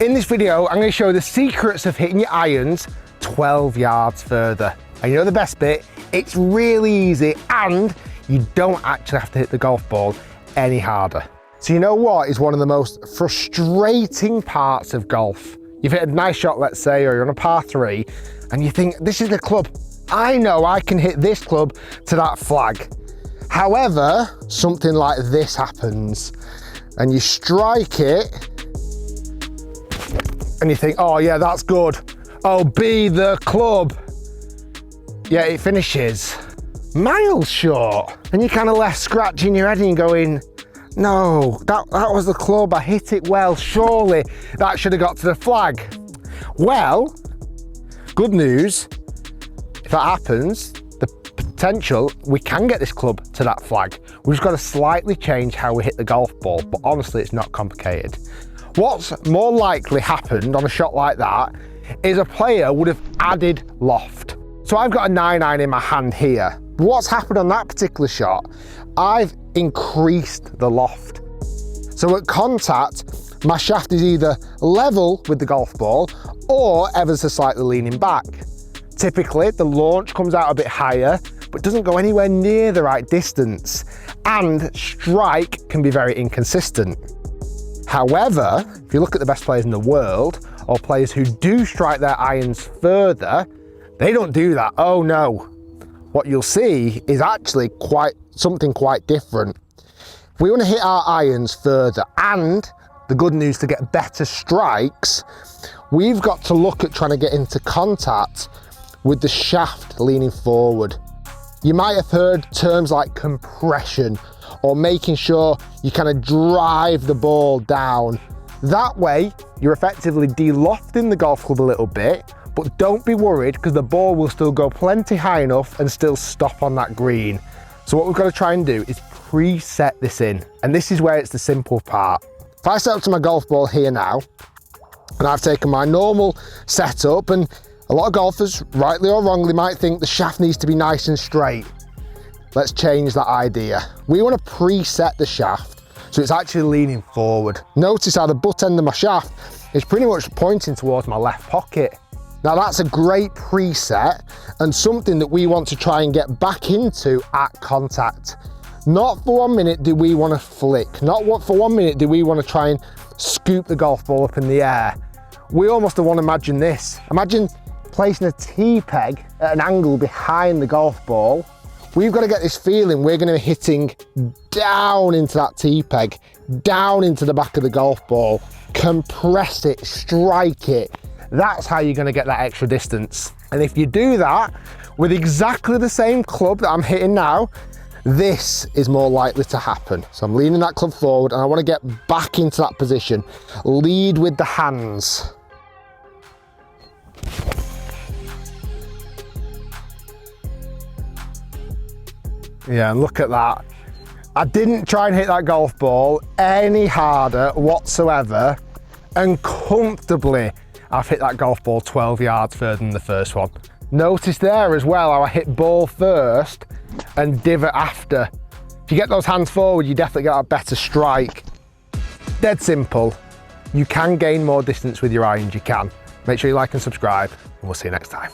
In this video, I'm going to show the secrets of hitting your irons 12 yards further. And you know the best bit? It's really easy and you don't actually have to hit the golf ball any harder. So you know what is one of the most frustrating parts of golf? You've hit a nice shot, let's say, or you're on a par 3, and you think, this is the club. I know I can hit this club to that flag. However, something like this happens, and you strike it, and you think, oh yeah, that's good. Oh, be the club. Yeah, it finishes miles short. And you're kind of left scratching your head and you're going, no, that was the club, I hit it well, surely that should have got to the flag. Well, good news, if that happens, the potential, we can get this club to that flag. We've just got to slightly change how we hit the golf ball, but honestly, it's not complicated. What's more likely happened on a shot like that is a player would have added loft. So I've got a 9-iron in my hand here. What's happened on that particular shot? I've increased the loft. So at contact, my shaft is either level with the golf ball or ever so slightly leaning back. Typically, the launch comes out a bit higher, but doesn't go anywhere near the right distance. And strike can be very inconsistent. However, if you look at the best players in the world, or players who do strike their irons further, they don't do that. Oh no. What you'll see is actually something quite different. If we want to hit our irons further, and the good news to get better strikes, we've got to look at trying to get into contact with the shaft leaning forward. You might have heard terms like compression, or making sure you kind of drive the ball down. That way, you're effectively de-lofting the golf club a little bit, but don't be worried because the ball will still go plenty high enough and still stop on that green. So what we've got to try and do is preset this in. And this is where it's the simple part. If I set up to my golf ball here now, and I've taken my normal setup, and a lot of golfers, rightly or wrongly, might think the shaft needs to be nice and straight. Let's change that idea. We want to preset the shaft so it's actually leaning forward. Notice how the butt end of my shaft is pretty much pointing towards my left pocket. Now that's a great preset and something that we want to try and get back into at contact. Not for 1 minute do we want to flick, not for 1 minute do we want to try and scoop the golf ball up in the air. We almost want to imagine this. Imagine placing a tee peg at an angle behind the golf ball. We've got to get this feeling we're going to be hitting down into that tee peg, down into the back of the golf ball, compress it, strike it. That's how you're going to get that extra distance. And if you do that with exactly the same club that I'm hitting now, this is more likely to happen. So I'm leaning that club forward and I want to get back into that position. Lead with the hands. Yeah, and look at that. I didn't try and hit that golf ball any harder whatsoever, and comfortably I've hit that golf ball 12 yards further than the first one. Notice there as well how I hit ball first and divot after. If you get those hands forward, you definitely get a better strike. Dead simple. You can gain more distance with your irons, you can. Make sure you like and subscribe, and we'll see you next time.